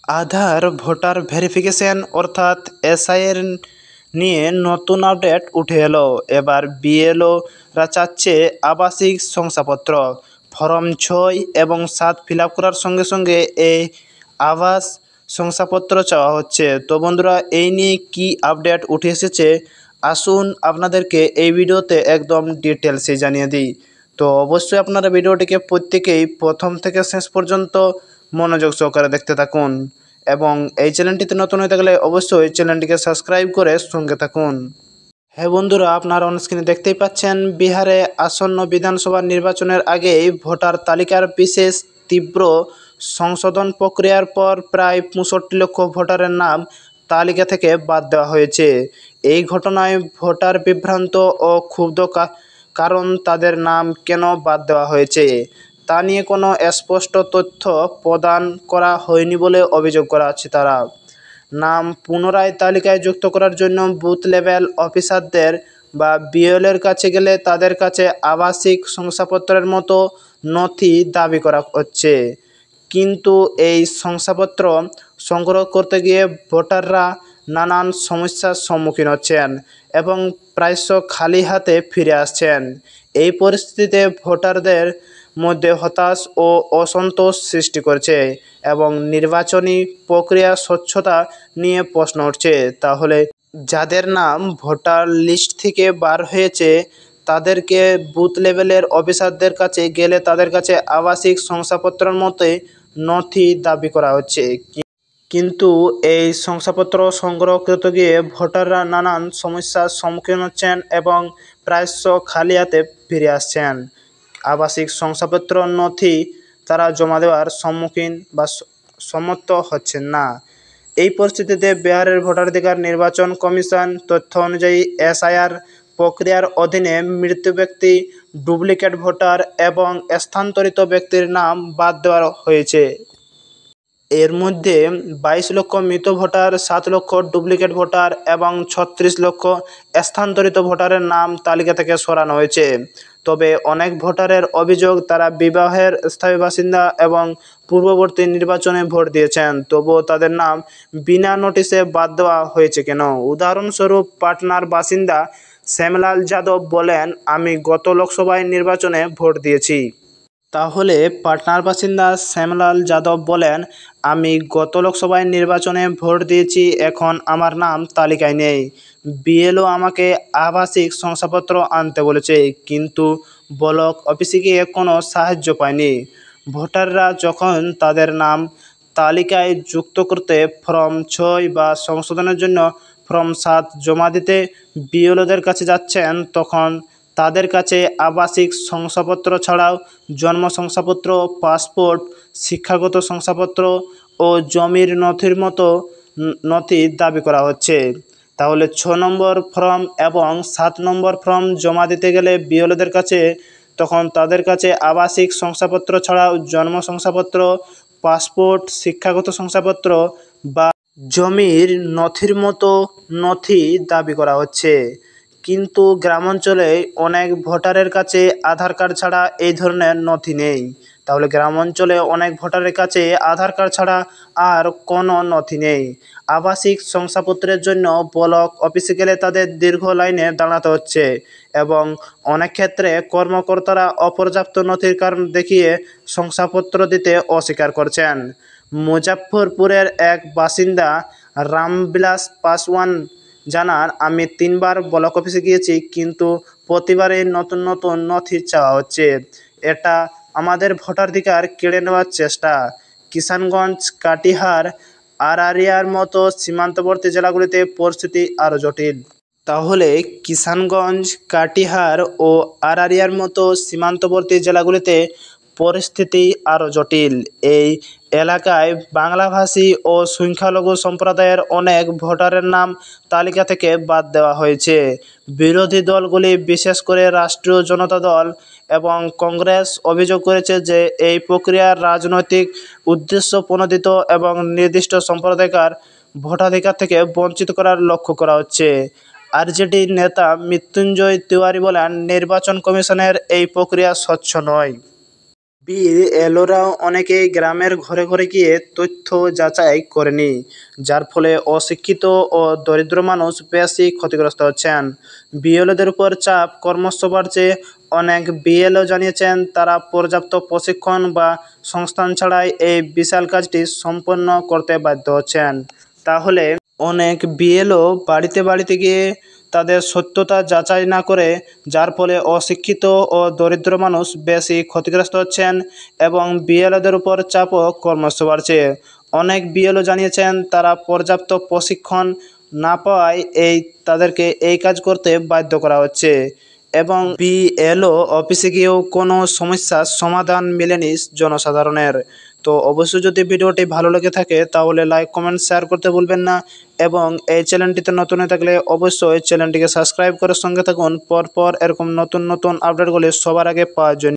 আধার voter verification অর্থাৎ SIR নিয়ে নতুন আপডেট উঠে এলো। এবার বিএলওরা চাচ্ছে আবাসিক শংসাপত্র, ফর্ম 6 এবং 7 ফিল আপ করার সঙ্গে সঙ্গে এই আবাস শংসাপত্র চাওয়া হচ্ছে। তো বন্ধুরা, এই নিয়ে কি আপডেট উঠে এসেছে আসুন আপনাদেরকে এই ভিডিওতে একদম ডিটেলসে জানিয়ে দিই। তো অবশ্যই আপনারা ভিডিওটিকে প্রত্যেকেই প্রথম থেকে শেষ পর্যন্ত মনোযোগ সহকারে দেখতে থাকুন এবং এই চ্যানেলটিতে নতুন হয়ে থাকলে অবশ্যই চ্যানেলটিকে সাবস্ক্রাইব করে সঙ্গে থাকুন। হ্যাঁ বন্ধুরা, আপনারা অনস্ক্রিনে দেখতেই পাচ্ছেন বিহারে আসন্ন বিধানসভা নির্বাচনের আগেই ভোটার তালিকার বিশেষ তীব্র সংশোধন প্রক্রিয়ার পর প্রায় 65 লক্ষ ভোটারের নাম তালিকা থেকে বাদ দেওয়া হয়েছে। এই ঘটনায় ভোটার বিভ্রান্ত ও ক্ষুব্ধ, কারণ তাদের নাম কেন বাদ দেওয়া হয়েছে তা নিয়ে কোনো স্পষ্ট তথ্য প্রদান করা হয়নি বলে অভিযোগ করা আছে তারা। নাম পুনরায় তালিকায় যুক্ত করার জন্য বুথ লেভেল অফিসারদের বা বিএলওর কাছে গেলে তাদের কাছে আবাসিক শংসাপত্রের মতো নথি দাবি করা হচ্ছে, কিন্তু এই শংসাপত্র সংগ্রহ করতে গিয়ে ভোটাররা নানান সমস্যার সম্মুখীন হচ্ছেন এবং প্রায়শ খালি হাতে ফিরে আসছেন। এই পরিস্থিতিতে ভোটারদের মধ্যে হতাশ ও অসন্তোষ সৃষ্টি করছে এবং নির্বাচনী প্রক্রিয়া স্বচ্ছতা নিয়ে প্রশ্ন উঠছে। তাহলে যাদের নাম ভোটার লিস্ট থেকে বার হয়েছে তাদেরকে বুথ লেভেলের অফিসারদের কাছে গেলে তাদের কাছে আবাসিক শংসাপত্রের মতোই নথি দাবি করা হচ্ছে, কিন্তু এই শংসাপত্র সংগ্রহ করতে গিয়ে ভোটাররা নানান সমস্যার সম্মুখীন হচ্ছেন এবং প্রায়শ খালি হাতে ফিরে আসছেন। আবাসিক শংসাপত্র নথি তারা জমা দেওয়ার সম্মুখীন বা সম্মত হচ্ছেন না। এই পরিস্থিতিতে বিহারের ভোটাধিকার নির্বাচন কমিশন তথ্য অনুযায়ী এসআইআর প্রক্রিয়ার অধীনে মৃত ব্যক্তি, ডুপ্লিকেট ভোটার এবং স্থানান্তরিত ব্যক্তির নাম বাদ দেওয়া হয়েছে। এর মধ্যে 22 লক্ষ মৃত ভোটার, 7 লক্ষ ডুপ্লিকেট ভোটার এবং 36 লক্ষ স্থানান্তরিত ভোটারের নাম তালিকা থেকে সরানো হয়েছে। তবে অনেক ভোটারের অভিযোগ তারা বিবাহের স্থায়ী বাসিন্দা এবং পূর্ববর্তী নির্বাচনে ভোট দিয়েছেন, তবুও তাদের নাম বিনা নোটিশে বাদ দেওয়া হয়েছে কেন। উদাহরণস্বরূপ পাটনার বাসিন্দা শ্যামলাল যাদব বলেন, আমি গত লোকসভায় নির্বাচনে ভোট দিয়েছি। তাহলে পাটনার বাসিন্দা শ্যামলাল যাদব বলেন, আমি গত লোকসভায় নির্বাচনে ভোট দিয়েছি, এখন আমার নাম তালিকায় নেই। বিএলও আমাকে আবাসিক শংসাপত্র আনতে বলেছে, কিন্তু ব্লক অফিসে গিয়ে কোনো সাহায্য পাইনি। ভোটাররা যখন তাদের নাম তালিকায় যুক্ত করতে ফর্ম 6 বা সংশোধনের জন্য ফর্ম 7 জমা দিতে বিএলওদের কাছে যাচ্ছেন, তখন তাদের কাছে আবাসিক শংসাপত্র ছাড়াও জন্ম শংসাপত্র, পাসপোর্ট, শিক্ষাগত শংসাপত্র ও জমির নথির মতো নথি দাবি করা হচ্ছে। তাহলে 6 নম্বর ফর্ম এবং 7 নম্বর ফর্ম জমা দিতে গেলে বিএলওদের কাছে তখন তাদের কাছে আবাসিক শংসাপত্র ছাড়াও জন্ম শংসাপত্র, পাসপোর্ট, শিক্ষাগত শংসাপত্র বা জমির নথির মতো নথি দাবি করা হচ্ছে। কিন্তু গ্রামাঞ্চলে অনেক ভোটারের কাছে আধার কার্ড ছাড়া এই ধরনের নথি নেই। তাহলে গ্রামাঞ্চলে অনেক ভোটারের কাছে আধার কার্ড ছাড়া আর কোনো নথি নেই। আবাসিক শংসাপত্রের জন্য ব্লক অফিসে গেলে তাদের দীর্ঘ লাইনে দাঁড়াতে হচ্ছে এবং অনেক ক্ষেত্রে কর্মকর্তারা অপর্যাপ্ত নথির কারণ দেখিয়ে শংসাপত্র দিতে অস্বীকার করছেন। মুজাফফরপুরের এক বাসিন্দা রামবিলাস পাসওয়ান জানান, আমি 3 বার ব্লক অফিসে গিয়েছি, কিন্তু প্রতিবারই নতুন নতুন নথি চাওয়া হচ্ছে। এটা আমাদের ভোটাধিকার কেড়ে নেওয়ার চেষ্টা। কিষানগঞ্জ, কাটিহার, আরারিয়ার মতো সীমান্তবর্তী জেলাগুলিতে পরিস্থিতি আরও জটিল। তাহলে কিষানগঞ্জ, কাটিহার ও আরারিয়ার মতো সীমান্তবর্তী জেলাগুলিতে পরিস্থিতি আরও জটিল। এই এলাকায় বাংলাভাষী ও সংখ্যালঘু সম্প্রদায়ের অনেক ভোটারের নাম তালিকা থেকে বাদ দেওয়া হয়েছে। বিরোধী দলগুলি, বিশেষ করে রাষ্ট্রীয় জনতা দল এবং কংগ্রেস অভিযোগ করেছে যে এই প্রক্রিয়ার রাজনৈতিক উদ্দেশ্য প্রণোদিত এবং নির্দিষ্ট সম্প্রদায়কার ভোটাধিকার থেকে বঞ্চিত করার লক্ষ্য করা হচ্ছে। আরজেডি নেতা মৃত্যুঞ্জয় তিওয়ারি বলেন, নির্বাচন কমিশনের এই প্রক্রিয়া স্বচ্ছ নয়। বিএলওরাও অনেকেই গ্রামের ঘরে ঘরে গিয়ে তথ্য যাচাই করেনি, যার ফলে অশিক্ষিত ও দরিদ্র মানুষ বেশি ক্ষতিগ্রস্ত হচ্ছেন। বিএলওদের উপর চাপ ক্রমশ বাড়ছে। অনেক বিএলও জানিয়েছেন তারা পর্যাপ্ত প্রশিক্ষণ বা সংস্থান ছাড়াই এই বিশাল কাজটি সম্পন্ন করতে বাধ্য হচ্ছেন। তাহলে অনেক বিএলও বাড়িতে বাড়িতে গিয়ে তাদের সত্যতা যাচাই না করে, যার ফলে অশিক্ষিত ও দরিদ্র মানুষ বেশি ক্ষতিগ্রস্ত হচ্ছেন এবং বিএলওদের উপর চাপও ক্রমশ বাড়ছে। অনেক বিএলও জানিয়েছেন তারা পর্যাপ্ত প্রশিক্ষণ না পাওয়ায় তাদেরকে এই কাজ করতে বাধ্য করা হচ্ছে এবং বিএলও অফিসে গিয়েও কোনো সমস্যার সমাধান মেলেনি জনসাধারণের। তো অবশ্যই যদি ভিডিওটি ভালো লেগে থাকে তাহলে লাইক, কমেন্ট, শেয়ার করতে ভুলবেন না এবং এই চ্যানেলটিতে নতুন হয়ে থাকলে অবশ্যই চ্যানেলটিকে সাবস্ক্রাইব করে সঙ্গে থাকুন পরপর এরকম নতুন নতুন আপডেটগুলি সবার আগে পাওয়ার জন্য।